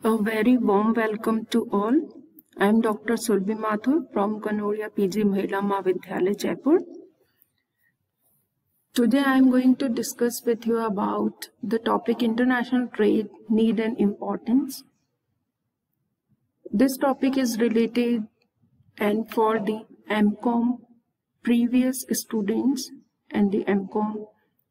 A very warm welcome to all. I am Dr. Sulbi Mathur from Kanoria PG Mahila Mahavidyalaya, Jaipur. Today I am going to discuss with you about the topic international trade, need and importance. This topic is related and for the MCOM previous students and the MCOM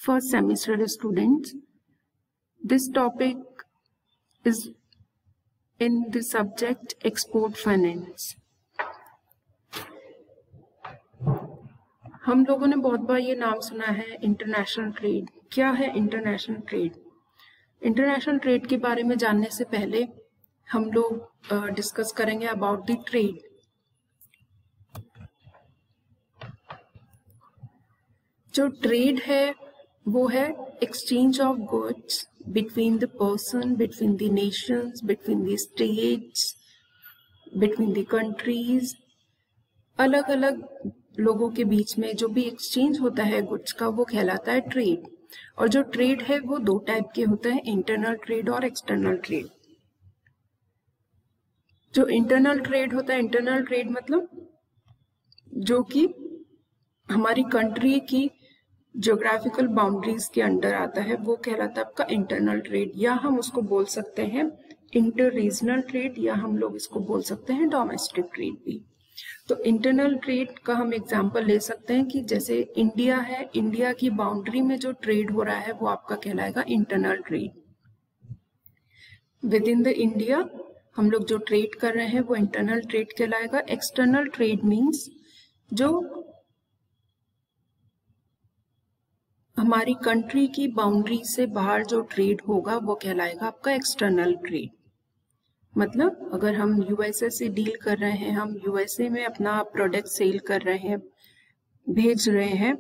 first semester students. This topic is in the subject export finance. हम लोगों ने बहुत बार ये नाम सुना है international trade. क्या है इंटरनेशनल ट्रेड? इंटरनेशनल ट्रेड के बारे में जानने से पहले हम लोग डिस्कस करेंगे अबाउट द ट्रेड। जो ट्रेड है वो है exchange of goods between the person, between the nations, between the states, between the countries, अलग अलग लोगों के बीच में जो भी एक्सचेंज होता है गुड्स का वो कहलाता है ट्रेड। और जो ट्रेड है वो दो टाइप के होते हैं, इंटरनल ट्रेड और एक्सटर्नल ट्रेड। जो इंटरनल ट्रेड होता है, इंटरनल ट्रेड मतलब जो कि हमारी कंट्री की ज्योग्राफिकल बाउंड्रीज के अंडर आता है, वो कहलाता है आपका इंटरनल ट्रेड, या हम उसको बोल सकते हैं इंटर रीजनल ट्रेड, या हम लोग इसको बोल सकते हैं डोमेस्टिक ट्रेड भी। तो इंटरनल ट्रेड का हम एग्जांपल ले सकते हैं कि जैसे इंडिया है, इंडिया की बाउंड्री में जो ट्रेड हो रहा है वो आपका कहलाएगा internal trade. With in the India हम लोग जो ट्रेड कर रहे हैं वो इंटरनल ट्रेड कहलाएगा। एक्सटर्नल ट्रेड मीन्स जो हमारी कंट्री की बाउंड्री से बाहर जो ट्रेड होगा वो कहलाएगा आपका एक्सटर्नल ट्रेड। मतलब अगर हम यूएसए से डील कर रहे हैं, हम यूएसए में अपना प्रोडक्ट सेल कर रहे हैं, भेज रहे हैं,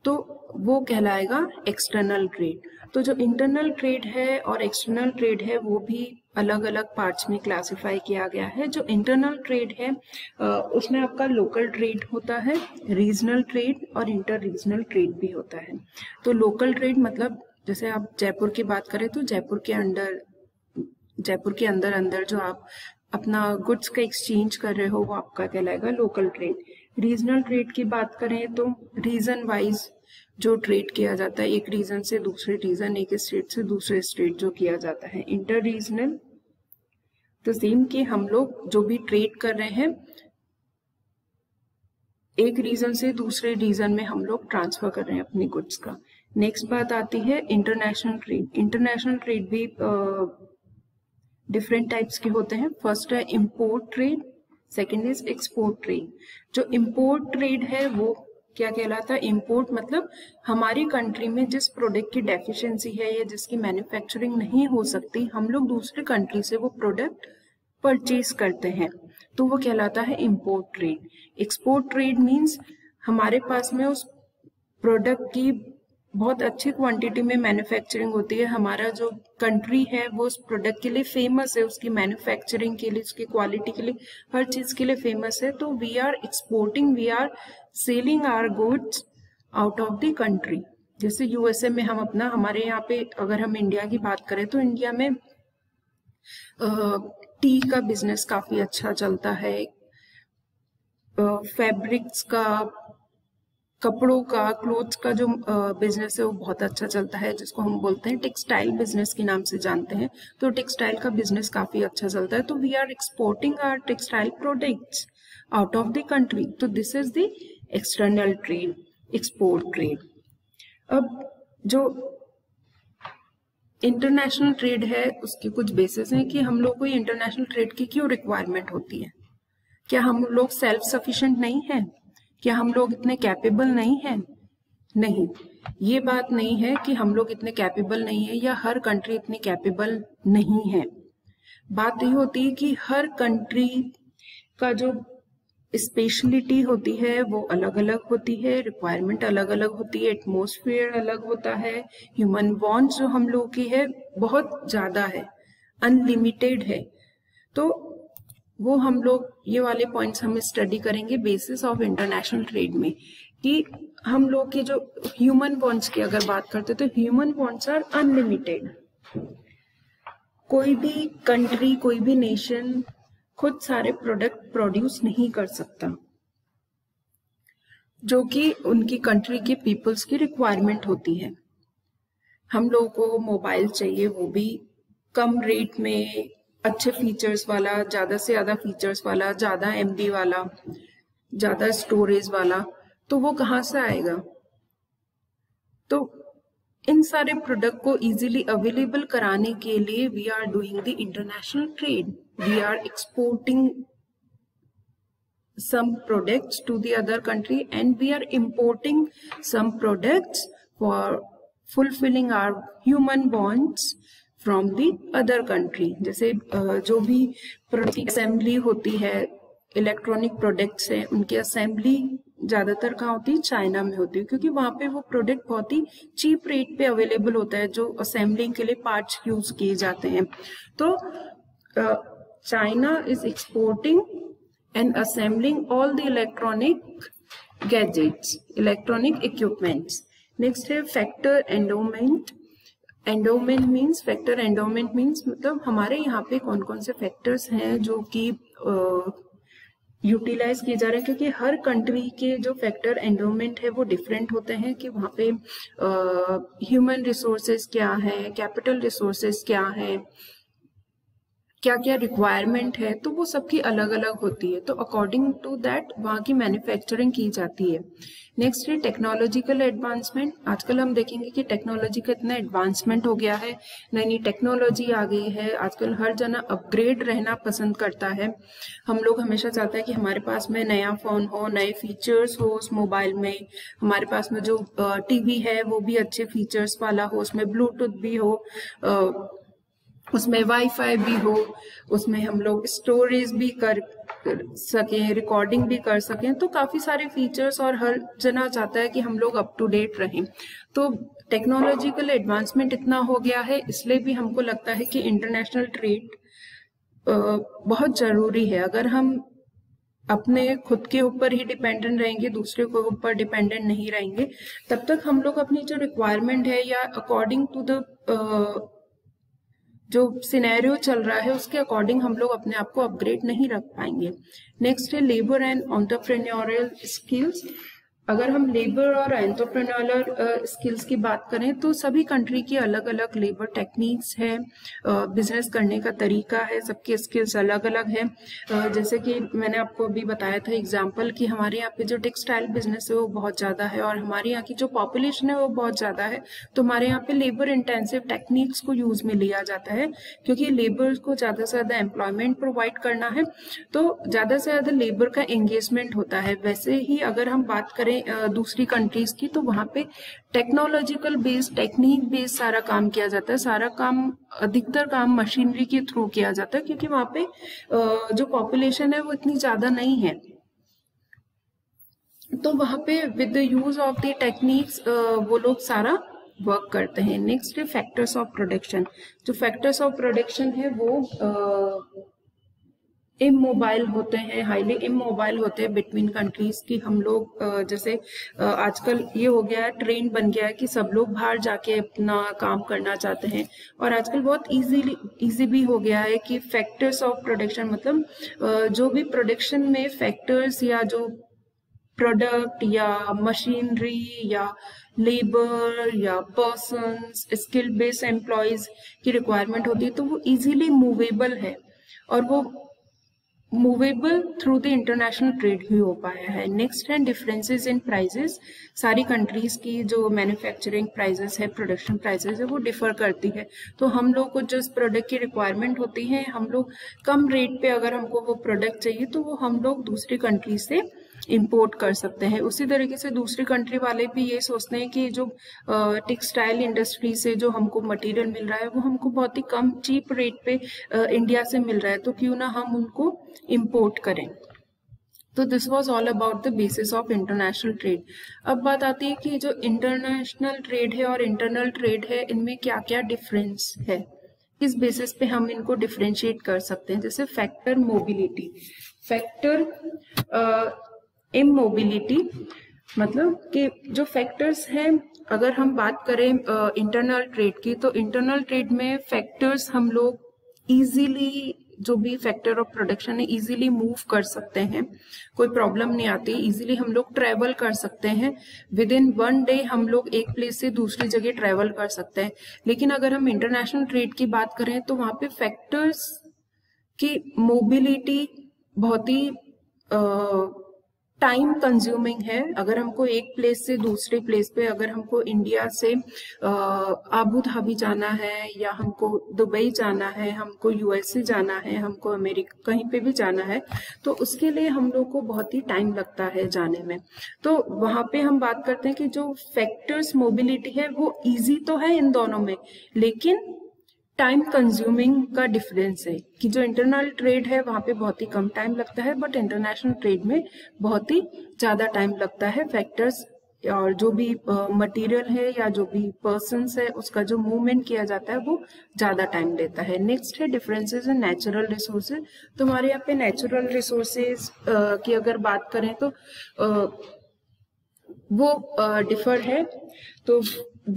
तो वो कहलाएगा एक्सटर्नल ट्रेड। तो जो इंटरनल ट्रेड है और एक्सटर्नल ट्रेड है वो भी अलग अलग पार्ट्स में क्लासिफाई किया गया है। जो इंटरनल ट्रेड है उसमें आपका लोकल ट्रेड होता है, रीजनल ट्रेड और इंटर रीजनल ट्रेड भी होता है। तो लोकल ट्रेड मतलब जैसे आप जयपुर की बात करें तो जयपुर के अंदर जो आप अपना गुड्स का एक्सचेंज कर रहे हो वो आपका कहलाएगा लोकल ट्रेड। रीजनल ट्रेड की बात करें तो रीजन वाइज जो ट्रेड किया जाता है, एक रीजन से दूसरे रीजन, एक स्टेट से दूसरे स्टेट जो किया जाता है। इंटर रीजनल तो सेम कि हम लोग जो भी ट्रेड कर रहे हैं एक रीजन से दूसरे रीजन में हम लोग ट्रांसफर कर रहे हैं अपनी गुड्स का। नेक्स्ट बात आती है इंटरनेशनल ट्रेड। इंटरनेशनल ट्रेड भी डिफरेंट टाइप्स के होते हैं। फर्स्ट है import trade, second is export trade. जो इंपोर्ट ट्रेड है वो क्या कहलाता है? इंपोर्ट मतलब हमारी कंट्री में जिस प्रोडक्ट की डेफिशिएंसी है या जिसकी मैन्युफैक्चरिंग नहीं हो सकती, हम लोग दूसरे कंट्री से वो प्रोडक्ट परचेज करते हैं, तो वो कहलाता है import trade. Export trade means हमारे पास में उस प्रोडक्ट की बहुत अच्छी क्वांटिटी में मैन्युफैक्चरिंग होती है, हमारा जो कंट्री है वो उस प्रोडक्ट के लिए फेमस है, उसकी मैन्युफैक्चरिंग के लिए, उसकी क्वालिटी के लिए, हर चीज के लिए फेमस है, तो we are exporting, we are selling our goods out of the country. जैसे यूएसए में हम अपना, हमारे यहाँ पे अगर हम इंडिया की बात करें तो इंडिया में टी का बिजनेस काफी अच्छा चलता है, फैब्रिक्स का, कपड़ों का, क्लोथ्स का जो बिजनेस है वो बहुत अच्छा चलता है, जिसको हम बोलते हैं टेक्सटाइल बिजनेस के नाम से जानते हैं। तो टेक्सटाइल का बिजनेस काफी अच्छा चलता है, तो we are exporting our textile products out of the country. तो this is the external trade, export trade. अब जो इंटरनेशनल ट्रेड है उसके कुछ बेसिस हैं कि हम लोग को इंटरनेशनल ट्रेड की क्यों रिक्वायरमेंट होती है। क्या हम लोग सेल्फ सफिशिएंट नहीं है? क्या हम लोग इतने कैपेबल नहीं हैं? नहीं, ये बात नहीं है कि हम लोग इतने कैपेबल नहीं है या हर कंट्री इतनी कैपेबल नहीं है। बात ये होती है कि हर कंट्री का जो स्पेशलिटी होती है वो अलग अलग होती है, रिक्वायरमेंट अलग अलग होती है, एटमॉस्फेयर अलग होता है, ह्यूमन वांट्स जो हम लोग की है बहुत ज्यादा है, अनलिमिटेड है। तो वो हम लोग ये वाले पॉइंट्स हम स्टडी करेंगे बेसिस ऑफ इंटरनेशनल ट्रेड में, कि हम लोग की जो ह्यूमन वांट्स की अगर बात करते तो ह्यूमन वांट्स आर अनलिमिटेड। कोई भी कंट्री, कोई भी नेशन खुद सारे प्रोडक्ट प्रोड्यूस नहीं कर सकता, जो कि उनकी कंट्री के पीपल्स की रिक्वायरमेंट होती है। हम लोगों को मोबाइल चाहिए, वो भी कम रेट में, अच्छे फीचर्स वाला, ज़्यादा से ज़्यादा फीचर्स वाला, ज़्यादा MB वाला, ज़्यादा स्टोरेज वाला, तो वो कहाँ से आएगा? तो इन सारे प्रोडक्ट को इजीली अवेलेबल कराने के लिए we are doing the international trade, we are exporting some products to the other country and we are importing some products for fulfilling our human wants from the other country। जैसे जो भी product assembly होती है, electronic products है, उनकी assembly ज्यादातर कहाँ होती है? चाइना में होती है, क्योंकि वहां पे वो प्रोडक्ट बहुत ही चीप रेट पे अवेलेबल होता है, जो असेंबलिंग के लिए पार्ट्स यूज किए जाते हैं। तो China is exporting and assembling all the electronic gadgets, electronic equipments। Next है factor endowment। endowment means, factor endowment means मतलब हमारे यहाँ पे कौन कौन से फैक्टर्स हैं जो कि यूटिलाइज किए जा रहे हैं, क्योंकि हर कंट्री के जो फैक्टर एंडोमेंट है वो डिफरेंट होते हैं कि वहाँ पे ह्यूमन रिसोर्सेज क्या है, कैपिटल रिसोर्सेज क्या है, क्या क्या रिक्वायरमेंट है, तो वो सबकी अलग अलग होती है। तो अकॉर्डिंग टू दैट वहाँ की मैन्युफैक्चरिंग की जाती है। नेक्स्ट है टेक्नोलॉजिकल एडवांसमेंट। आजकल हम देखेंगे कि टेक्नोलॉजी का इतना एडवांसमेंट हो गया है, नई नई टेक्नोलॉजी आ गई है, आजकल हर जना अपग्रेड रहना पसंद करता है। हम लोग हमेशा चाहते हैं कि हमारे पास में नया फोन हो, नए फीचर्स हो उस मोबाइल में, हमारे पास में जो टीवी है वो भी अच्छे फीचर्स वाला हो, उसमें ब्लूटूथ भी हो, उसमें वाईफाई भी हो, उसमें हम लोग स्टोरेज भी कर सकें, रिकॉर्डिंग भी कर सकें। तो काफी सारे फीचर्स, और हर जना चाहता है कि हम लोग अप टू डेट रहें। तो टेक्नोलॉजिकल एडवांसमेंट इतना हो गया है, इसलिए भी हमको लगता है कि इंटरनेशनल ट्रेड बहुत जरूरी है। अगर हम अपने खुद के ऊपर ही डिपेंडेंट रहेंगे, दूसरे के ऊपर डिपेंडेंट नहीं रहेंगे, तब तक हम लोग अपनी जो रिक्वायरमेंट है या अकॉर्डिंग टू द जो सिनेरियो चल रहा है उसके अकॉर्डिंग हम लोग अपने आप को अपग्रेड नहीं रख पाएंगे। नेक्स्ट है लेबर एंड एंटरप्रेन्योरियल स्किल्स। अगर हम लेबर और एंटरप्रेन्योरियल स्किल्स की बात करें तो सभी कंट्री की अलग अलग लेबर टेक्निक्स है, बिजनेस करने का तरीका है, सबकी स्किल्स अलग अलग है। जैसे कि मैंने आपको अभी बताया था एग्जांपल कि हमारे यहाँ पे जो टेक्सटाइल बिजनेस है वो बहुत ज़्यादा है, और हमारे यहाँ की जो पॉपुलेशन है वो बहुत ज़्यादा है। तो हमारे यहाँ पे लेबर इंटेंसिव टेक्निक्स को यूज में लिया जाता है, क्योंकि लेबर को ज़्यादा से ज़्यादा एम्प्लॉयमेंट प्रोवाइड करना है, तो ज़्यादा से ज़्यादा लेबर का एंगेजमेंट होता है। वैसे ही अगर हम बात करें दूसरी कंट्रीज की, तो वहां पे टेक्नोलॉजिकल बेस्ड, टेक्निक बेस्ड सारा काम किया जाता है। सारा काम, अधिकतर काम मशीनरी के थ्रू किया जाता है, क्योंकि वहां पे जो पॉपुलेशन है वो इतनी ज्यादा नहीं है। तो वहां पे with the use of the techniques वो लोग सारा वर्क करते हैं। नेक्स्ट है फैक्टर्स ऑफ प्रोडक्शन। जो फैक्टर्स ऑफ प्रोडक्शन है वो इमोबाइल होते हैं, हाईली इमोबाइल होते हैं बिटवीन कंट्रीज की। हम लोग जैसे आजकल ये हो गया है, ट्रेंड बन गया है कि सब लोग बाहर जाके अपना काम करना चाहते हैं, और आजकल बहुत इजी भी हो गया है कि फैक्टर्स ऑफ प्रोडक्शन मतलब जो भी प्रोडक्शन में फैक्टर्स या जो प्रोडक्ट या मशीनरी या लेबर या पर्सन्स, स्किल बेस्ड एम्प्लॉयज की रिक्वायरमेंट होती है, तो वो इजीली मूवेबल है, और वो movable through the international trade ही हो पाया है। नेक्स्ट है डिफरेंसेस इन प्राइसेस। सारी कंट्रीज की जो मैन्युफैक्चरिंग प्राइसेस है, प्रोडक्शन प्राइसेस है, वो डिफर करती है। तो हम लोग को जिस प्रोडक्ट की रिक्वायरमेंट होती है, हम लोग कम रेट पे अगर हमको वो प्रोडक्ट चाहिए तो वो हम लोग दूसरी कंट्री से इंपोर्ट कर सकते हैं। उसी तरीके से दूसरी कंट्री वाले भी ये सोचते हैं कि जो टेक्सटाइल इंडस्ट्री से जो हमको मटेरियल मिल रहा है वो हमको बहुत ही कम चीप रेट पे इंडिया से मिल रहा है, तो क्यों ना हम उनको इंपोर्ट करें। तो this was all about the basis of international trade. अब बात आती है कि जो इंटरनेशनल ट्रेड है और इंटरनल ट्रेड है, इनमें क्या क्या डिफरेंस है, किस बेसिस पे हम इनको डिफरेंशिएट कर सकते हैं। जैसे फैक्टर मोबिलिटी, फैक्टर इमोबिलिटी, मतलब कि जो फैक्टर्स हैं, अगर हम बात करें इंटरनल ट्रेड की, तो इंटरनल ट्रेड में फैक्टर्स हम लोग इजीली जो भी फैक्टर ऑफ प्रोडक्शन है इजीली मूव कर सकते हैं, कोई प्रॉब्लम नहीं आती, इजीली हम लोग ट्रेवल कर सकते हैं, विद इन 1 डे हम लोग एक प्लेस से दूसरी जगह ट्रेवल कर सकते हैं। लेकिन अगर हम इंटरनेशनल ट्रेड की बात करें तो वहां पे फैक्टर्स की मोबिलिटी बहुत ही टाइम कंज्यूमिंग है। अगर हमको एक प्लेस से दूसरे प्लेस पे, अगर हमको इंडिया से आबू धाबी जाना है, या हमको दुबई जाना है, हमको यूएसए जाना है, हमको अमेरिका कहीं पे भी जाना है, तो उसके लिए हम लोग को बहुत ही टाइम लगता है जाने में। तो वहां पे हम बात करते हैं कि जो फैक्टर्स मोबिलिटी है वो इजी तो है इन दोनों में, लेकिन टाइम कंज्यूमिंग का डिफरेंस है कि जो इंटरनल ट्रेड है वहां पे बहुत ही कम टाइम लगता है, बट इंटरनेशनल ट्रेड में बहुत ही ज्यादा टाइम लगता है। फैक्टर्स और जो भी मटेरियल है या जो भी पर्सन्स है उसका जो मूवमेंट किया जाता है वो ज्यादा टाइम लेता है। नेक्स्ट है डिफरेंसेस इन नेचुरल रिसोर्सेज। तो हमारे यहाँ पे नेचुरल रिसोर्सेज की अगर बात करें तो वो डिफर है। तो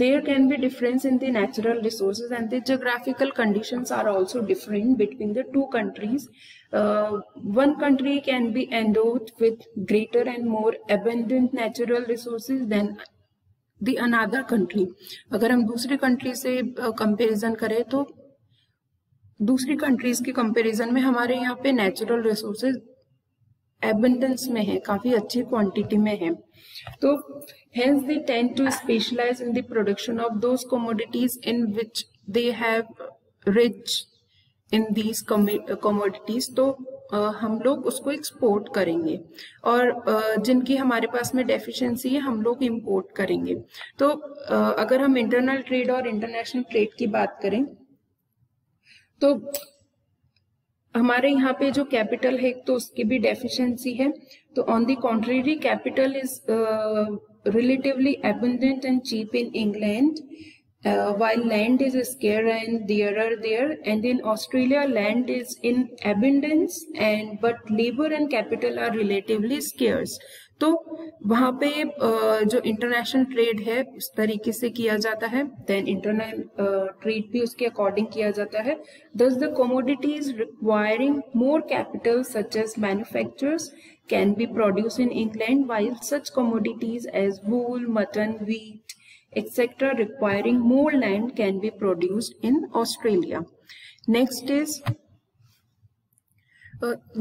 there can be difference in the natural resources, and the geographical conditions are also different between the two countries. One country can be endowed with greater and more abundant natural resources than the another country. अगर हम दूसरी country से comparison करें तो दूसरी countries के comparison में हमारे यहाँ पे नेचुरल रिसोर्सेज एबंडेंस में है, काफी अच्छी क्वांटिटी में है। तो hence they tend to specialize in the production of those commodities in which they have rich in these commodities। तो हम लोग उसको एक्सपोर्ट करेंगे, और जिनकी हमारे पास में डेफिशिएंसी है हम लोग इंपोर्ट करेंगे। तो अगर हम इंटरनल ट्रेड और इंटरनेशनल ट्रेड की बात करें तो हमारे यहाँ पे जो कैपिटल है तो उसकी भी डेफिशिएंसी है। तो on the contrary capital is relatively abundant and cheap in England, while land is scarce and rarer there, and in Australia land is in abundance and but labor and capital are relatively scarce। तो वहां पे जो international trade है उस तरीके से किया जाता है, देन इंटरनल ट्रेड भी उसके अकॉर्डिंग किया जाता है। Thus the commodities requiring more capital such as manufacturers can be produced in England, while such commodities as wool, mutton, wheat, etc. requiring more land can be produced in Australia. Next is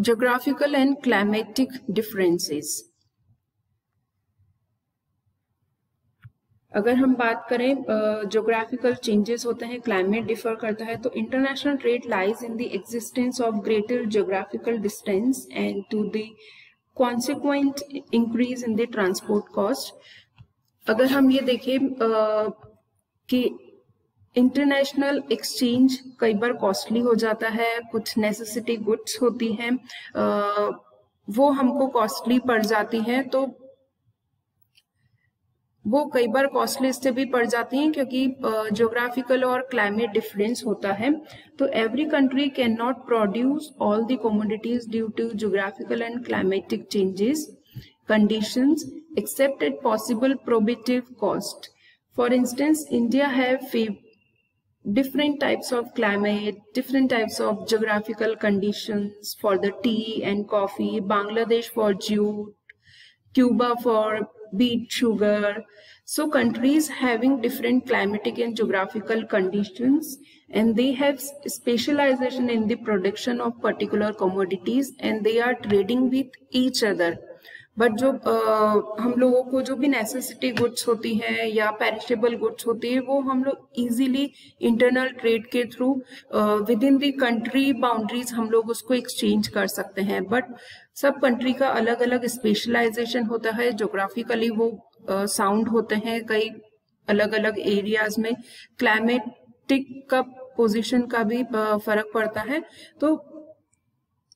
geographical and climatic differences। अगर हम बात करें geographical changes होते हैं, climate differ करता है, तो international trade lies in the existence of greater geographical distance and to the consequent increase in the transport cost। अगर हम ये देखें कि इंटरनेशनल एक्सचेंज कई बार कॉस्टली हो जाता है, कुछ नेसेसिटी गुड्स होती हैं वो हमको कॉस्टली पड़ जाती हैं, तो वो कई बार कॉस्टली इससे भी पड़ जाती हैं क्योंकि ज्योग्राफिकल और क्लाइमेट डिफरेंस होता है। तो every country can not produce all the commodities due to geographical and climatic changes conditions except at possible prohibitive cost. For instance India have different types of climate, different types of geographical conditions for the tea and coffee, Bangladesh for jute, Cuba for beet sugar. So countries having different climatic and geographical conditions, and they have specialization in the production of particular commodities and they are trading with each other। But जो हम लोगों को जो भी necessity goods होती हैं या perishable goods होती है वो हम लोग इजीली इंटरनल ट्रेड के through with in the country boundaries हम लोग उसको एक्सचेंज कर सकते हैं। बट सब कंट्री का अलग अलग स्पेशलाइजेशन होता है, ज्योग्राफिकली वो साउंड होते हैं, कई अलग अलग एरियाज में क्लाइमेटिक का पोजीशन का भी फर्क पड़ता है। तो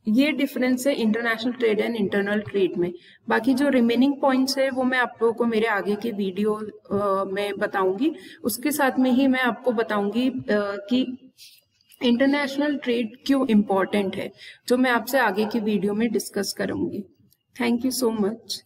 ये डिफरेंस है international trade and internal trade में। बाकी जो रिमेनिंग पॉइंट्स है वो मैं आप लोगों को मेरे आगे के वीडियो में बताऊंगी। उसके साथ में ही मैं आपको बताऊंगी कि इंटरनेशनल ट्रेड क्यों इम्पोर्टेंट है, जो मैं आपसे आगे की वीडियो में डिस्कस करूंगी। Thank you so much.